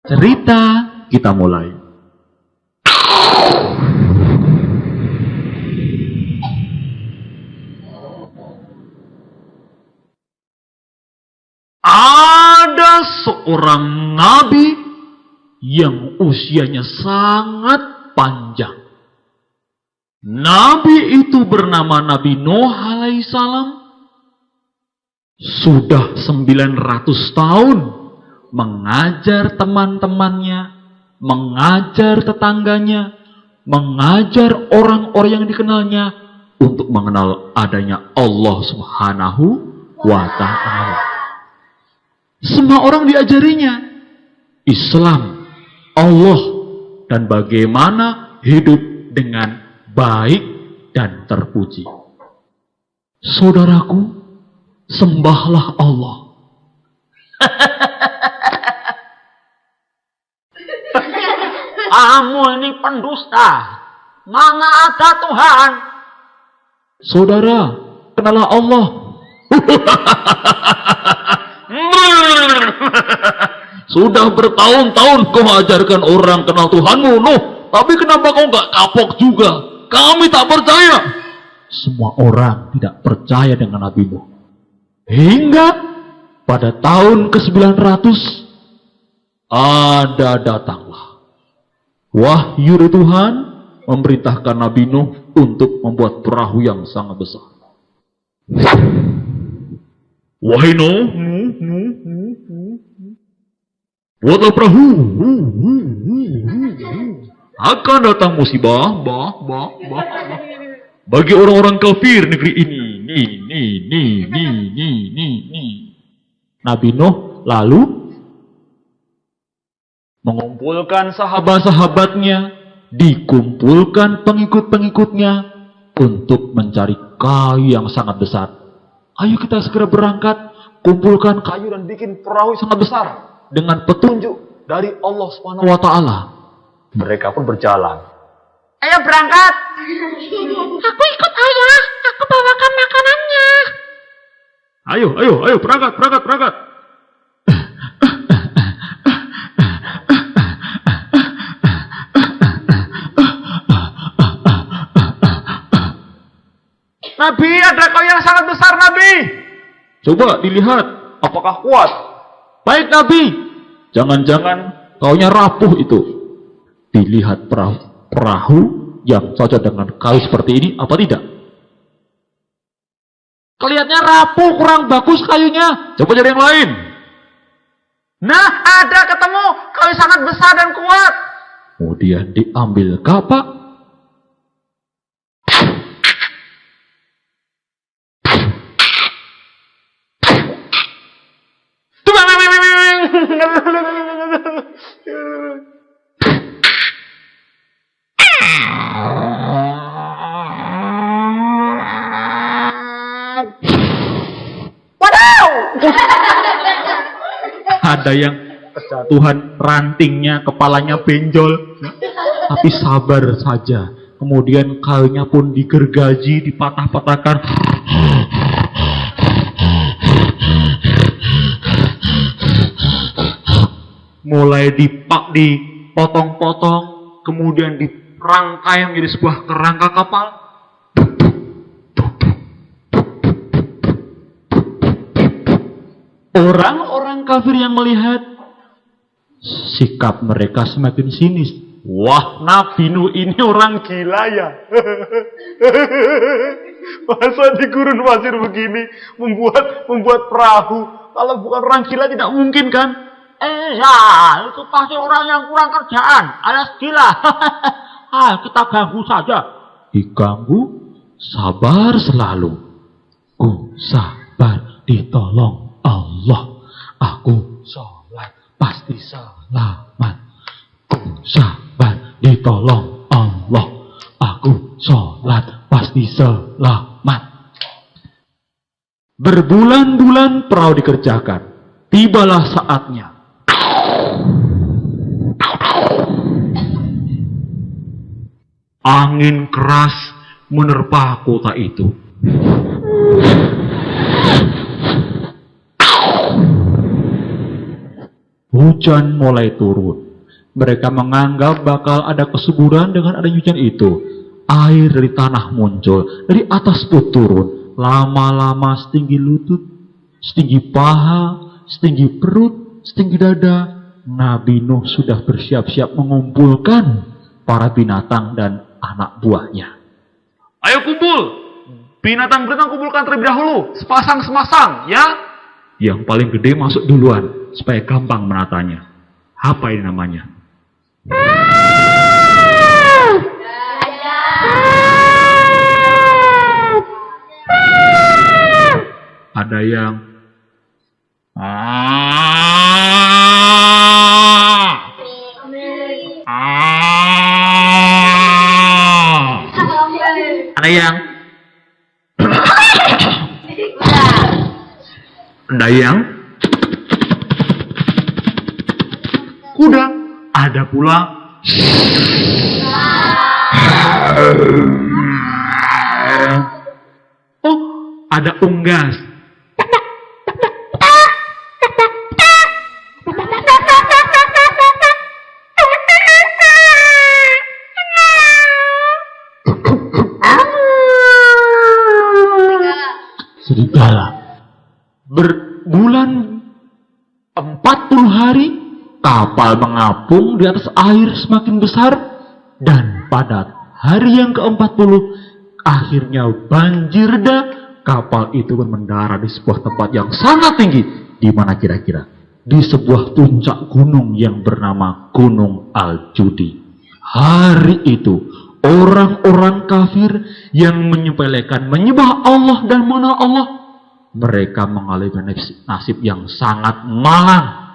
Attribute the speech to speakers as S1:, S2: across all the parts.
S1: Cerita kita mulai. Ada seorang nabi yang usianya sangat panjang. Nabi itu bernama Nabi Nuh alaihissalam. Sudah 900 tahun mengajar teman-temannya, mengajar tetangganya, mengajar orang-orang yang dikenalnya untuk mengenal adanya Allah Subhanahu wa Ta'ala. Semua orang diajarinya Islam, Allah, dan bagaimana hidup dengan baik dan terpuji. Saudaraku, sembahlah Allah.
S2: Kamu ini pendusta. Mana ada Tuhan?
S1: Saudara, kenalah Allah. Sudah bertahun-tahun kau ajarkan orang kenal Tuhanmu, Nuh. Tapi kenapa kau nggak kapok juga? Kami tak percaya. Semua orang tidak percaya dengan Nabi Nuh. Hingga pada tahun ke-900 datanglah wahyu dari Tuhan memerintahkan Nabi Nuh untuk membuat perahu yang sangat besar. Wahai Nuh, buatlah perahu. Akan datang musibah, bagi orang-orang kafir negeri ini. Nabi Nuh lalu mengumpulkan sahabat-sahabatnya, dikumpulkan pengikut-pengikutnya untuk mencari kayu yang sangat besar. Ayo kita segera berangkat, kumpulkan kayu dan bikin perahu yang sangat besar dengan petunjuk dari Allah Subhanahu wa Ta'ala. Mereka pun berjalan.
S2: Ayo berangkat.
S3: Aku ikut ayah, aku bawakan makanannya.
S1: Ayo, berangkat.
S2: Nabi, ada kayu yang sangat besar, Nabi.
S1: Coba dilihat, apakah kuat? Baik, Nabi. Jangan-jangan kaunya rapuh itu. Dilihat perahu yang cocok dengan kayu seperti ini, apa tidak? Kelihatannya rapuh, kurang bagus kayunya. Coba cari yang lain.
S2: Nah, ada ketemu kayu sangat besar dan kuat.
S1: Kemudian diambil kapak. Ada yang kejatuhan rantingnya, kepalanya benjol, tapi sabar saja. Kemudian kayunya pun digergaji, dipatah-patahkan. Mulai dipotong-potong, kemudian dirangkai menjadi sebuah kerangka kapal. Orang-orang kafir yang melihat, sikap mereka semakin sinis. Wah, Nabi Nuh ini orang gila ya. Masa di gurun pasir begini membuat perahu? Kalau bukan orang gila tidak mungkin kan?
S2: Iya, itu pasti orang yang kurang kerjaan, alias gila. Kita ganggu saja.
S1: Diganggu, sabar selalu. Ku sabar, ditolong Allah. Aku sholat pasti selamat. Ku sabar, ditolong Allah. Aku sholat pasti selamat. Berbulan-bulan perahu dikerjakan. Tibalah saatnya. Angin keras menerpa kota itu. Hujan mulai turun. Mereka menganggap bakal ada kesuburan dengan adanya hujan itu. Air dari tanah muncul, dari atas pun turun. Lama-lama setinggi lutut, setinggi paha, setinggi perut, setinggi dada. Nabi Nuh sudah bersiap-siap mengumpulkan para binatang dan anak buahnya.
S4: Ayo kumpul. Binatang-binatang kumpulkan terlebih dahulu. Sepasang-semasang, ya.
S1: Yang paling gede masuk duluan, supaya gampang menatanya. Apa ini namanya? Ada yang ada yang ada yang kuda, ada pula oh, ada unggas. Serigala. Berbulan 40 hari kapal mengapung di atas air semakin besar, dan pada hari yang ke-40 akhirnya banjir reda. Kapal itu pun mendarat di sebuah tempat yang sangat tinggi. Di mana kira-kira? Di sebuah puncak gunung yang bernama Gunung Al-Judi. Hari itu orang-orang kafir yang menyepelekan menyembah Allah dan mengenal Allah, mereka mengalami nasib yang sangat malang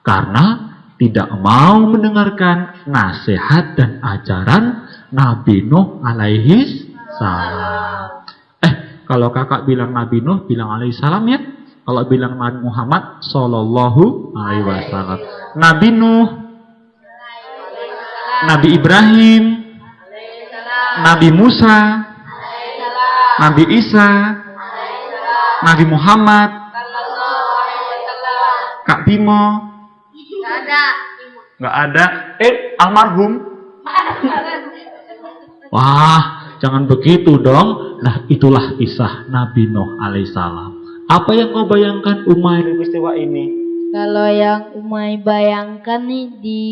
S1: karena tidak mau mendengarkan nasihat dan ajaran Nabi Nuh alaihi salam. Kalau kakak bilang Nabi Nuh, bilang alaihi salam ya. Kalau bilang Nabi Muhammad sallallahu alaihi wasallam. Nabi Nuh, Nabi Ibrahim, Nabi Musa, Nabi Isa, Nabi Muhammad, Kak Bimo, nggak ada. Almarhum. Wah, jangan begitu dong. Nah, itulah kisah Nabi Nuh alaihissalam. Apa yang kau bayangkan Umay dari peristiwa ini?
S5: Kalau yang Umay bayangkan nih di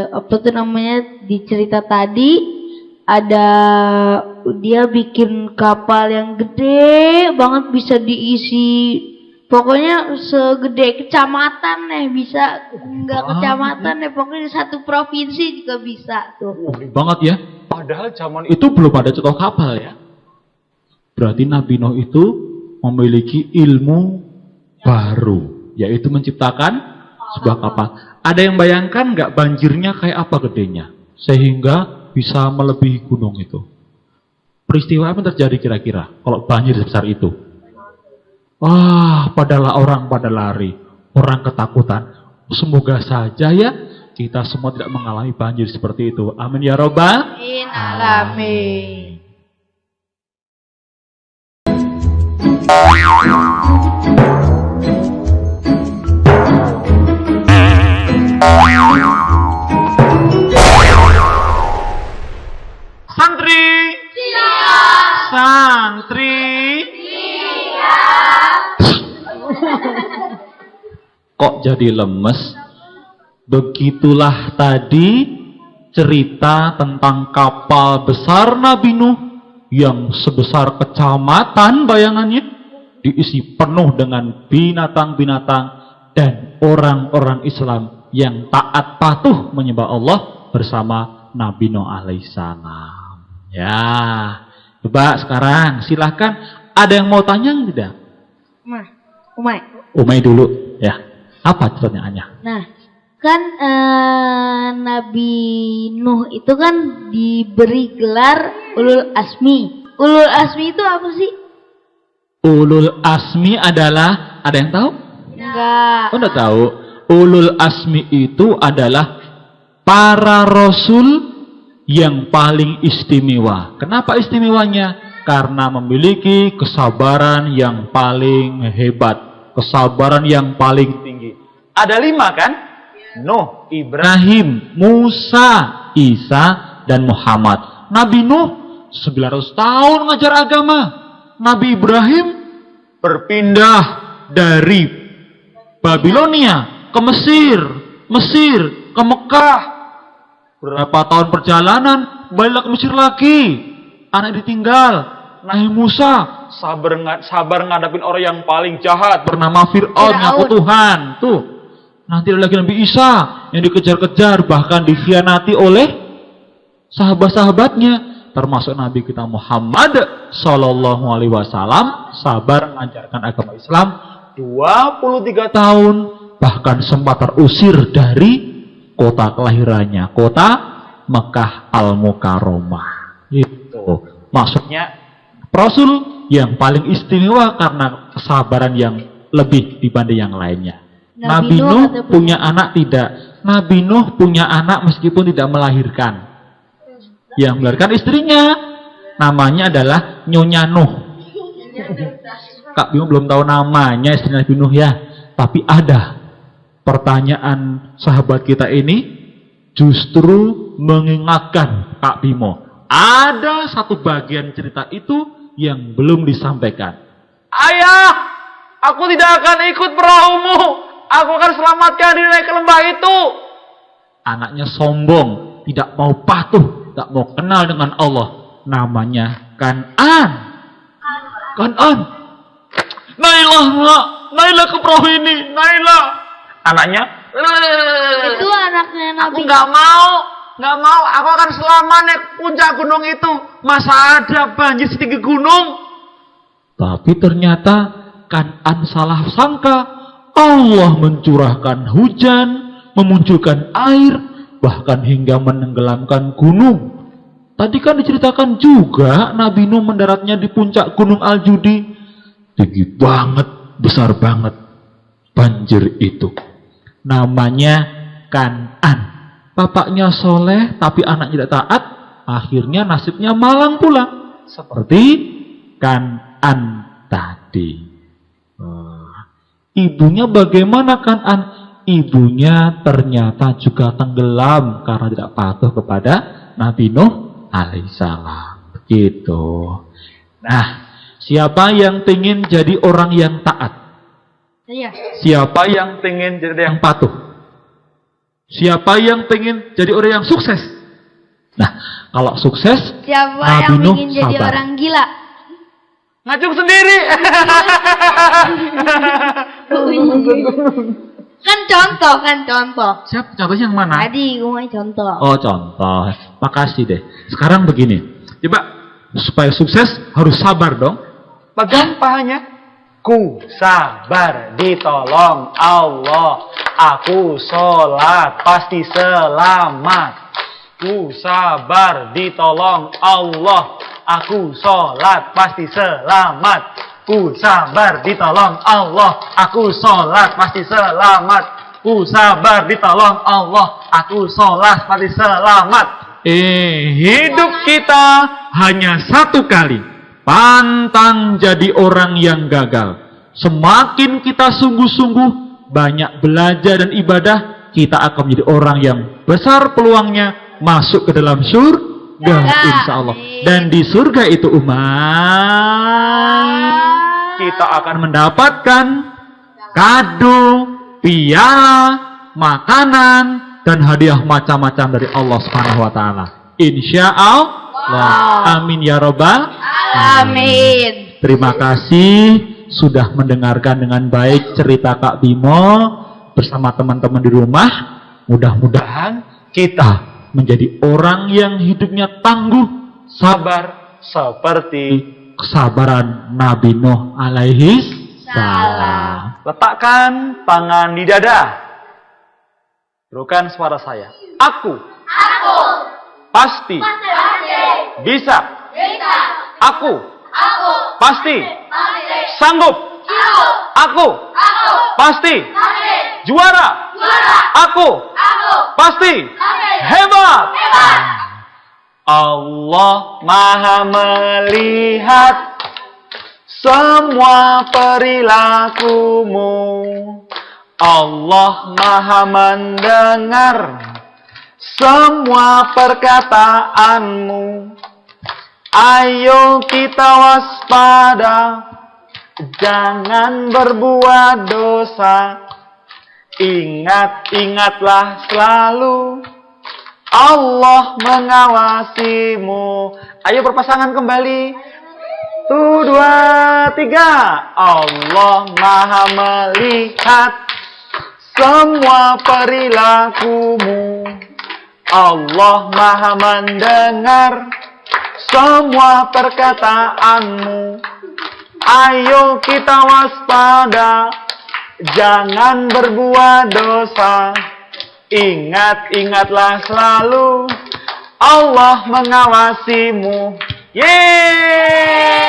S5: apa tuh namanya, di cerita tadi ada dia bikin kapal yang gede banget, bisa diisi pokoknya segede kecamatan nih, bisa enggak kecamatan nih, pokoknya di satu provinsi juga bisa tuh.
S1: Gede banget ya.
S4: Padahal zaman
S1: Itu belum ada contoh kapal ya. Berarti Nabi Nuh itu memiliki ilmu baru, yaitu menciptakan sebuah kapal. Ada yang bayangkan nggak banjirnya kayak apa gedenya, sehingga bisa melebihi gunung itu? Peristiwa apa yang terjadi kira-kira kalau banjir sebesar itu? Wah, padalah orang pada lari, orang ketakutan. Semoga saja ya kita semua tidak mengalami banjir seperti itu. Amin ya robbal
S5: Alamin.
S4: santri. Santri.
S1: Kok jadi lemes? Begitulah tadi cerita tentang kapal besar Nabi Nuh yang sebesar kecamatan, bayangannya diisi penuh dengan binatang-binatang dan orang-orang Islam yang taat patuh menyembah Allah bersama Nabi Nuh alaihissalam. Ya, coba sekarang silahkan, ada yang mau tanya tidak? Umay dulu ya. Apa pertanyaannya?
S5: Nah, kan Nabi Nuh itu kan diberi gelar Ulul Asmi. Ulul Asmi itu apa sih?
S1: Ulul Asmi adalah, ada yang tahu?
S5: Enggak.
S1: Oh, enggak tahu. Ulul Asmi itu adalah para rasul yang paling istimewa. Kenapa istimewanya? Karena memiliki kesabaran yang paling hebat, kesabaran yang paling tinggi.
S4: Ada 5 kan? Nuh,
S1: Ibrahim,
S4: Ibrahim.
S1: Musa, Isa, dan Muhammad. Nabi Nuh 900 tahun ngajar agama. Nabi Ibrahim berpindah dari Babilonia ke Mesir, Mesir ke Mekah. Berapa tahun perjalanan, balik ke Mesir lagi. Anak ditinggal. Nabi Musa
S4: Sabar ngadapin orang yang paling jahat.
S1: bernama Fir'aun, ngaku Tuhan. Tuh. Nanti ada lagi Nabi Isa yang dikejar-kejar, bahkan dikhianati oleh sahabat-sahabatnya. Termasuk Nabi kita Muhammad Sallallahu Alaihi Wasallam, sabar mengajarkan agama Islam 23 tahun, bahkan sempat terusir dari kota kelahirannya, kota Mekah Al-Mukarramah. Itu maksudnya Rasul yang paling istimewa karena kesabaran yang lebih dibanding yang lainnya. Nabi Nuh punya anak tidak? Nabi Nuh punya anak meskipun tidak melahirkan. Yang melahirkan istrinya namanya adalah Nyonya Nuh. Kak Bimo belum tahu namanya istri Nabi Nuh ya. Tapi ada pertanyaan sahabat kita ini justru mengingatkan Kak Bimo. Ada satu bagian cerita itu yang belum disampaikan.
S4: Ayah, aku tidak akan ikut perahumu. Aku akan selamatkan diri naik ke lembah itu.
S1: Anaknya sombong, tidak mau patuh, tidak mau kenal dengan Allah. Namanya Kan'an. Kan'an. Nailah, nak. Nailah ke perahu ini. Nailah.
S4: Anaknya,
S5: Itu anaknya
S4: aku
S5: Nabi.
S4: nggak mau. Aku akan selamat naik puncak gunung itu. Masa ada banjir setinggi gunung?
S1: Tapi ternyata Kan'an salah sangka. Allah mencurahkan hujan, memunculkan air, bahkan hingga menenggelamkan gunung. Tadi kan diceritakan juga Nabi Nuh mendaratnya di puncak gunung Al-Judi. Tinggi banget, besar banget banjir itu. Namanya Kan'an. Bapaknya soleh tapi anaknya tidak taat, akhirnya nasibnya malang pula. Seperti Kan'an tadi. Ibunya bagaimana Kan'an? Ibunya ternyata juga tenggelam karena tidak patuh kepada Nabi Nuh alaihissalam. Begitu. Nah, siapa yang ingin jadi orang yang taat?
S5: Saya.
S1: Siapa yang ingin jadi yang patuh? Siapa yang ingin jadi orang yang sukses? Nah, kalau sukses,
S5: Siapa
S1: Nabi
S5: yang
S1: Nuh
S5: ingin jadi
S1: sabar.
S5: orang gila?
S4: Ngacung sendiri.
S5: Kan contoh.
S1: Siapa contohnya yang mana?
S5: Tadi gue mau contoh.
S1: Oh, contoh. Makasih deh. Sekarang begini. Coba supaya sukses harus sabar dong.
S4: Pegang pahanya. Ku sabar ditolong Allah. Aku sholat pasti selamat. Ku sabar ditolong Allah. Aku sholat pasti selamat. Ku sabar ditolong Allah. Aku sholat pasti selamat. Ku sabar ditolong Allah. Aku sholat pasti selamat.
S1: Hidup kita hanya satu kali. Pantang jadi orang yang gagal. Semakin kita sungguh-sungguh banyak belajar dan ibadah, kita akan menjadi orang yang besar peluangnya masuk ke dalam surga, insya Allah. Dan di surga itu umat, kita akan mendapatkan kado, piala, makanan, dan hadiah macam-macam dari Allah Subhanahu wa taala. Insya Allah. Amin ya robbal.
S5: Amin.
S1: Terima kasih sudah mendengarkan dengan baik cerita Kak Bimo bersama teman-teman di rumah. Mudah-mudahan kita menjadi orang yang hidupnya tangguh, sabar seperti kesabaran Nabi Nuh alaihi salam.
S4: Letakkan tangan di dada. Berikan suara saya. Aku pasti bisa. Aku pasti sanggup. Aku pasti juara. Aku pasti hebat. Allah Maha melihat semua perilakumu. Allah Maha mendengar semua perkataanmu. Ayo kita waspada, jangan berbuat dosa. Ingatlah selalu Allah mengawasimu. Ayo berpasangan kembali. 1, 2, 3. Allah Maha melihat semua perilakumu. Allah Maha mendengar semua perkataanmu. Ayo kita waspada, jangan berbuat dosa. Ingatlah selalu Allah mengawasimu. Yeay!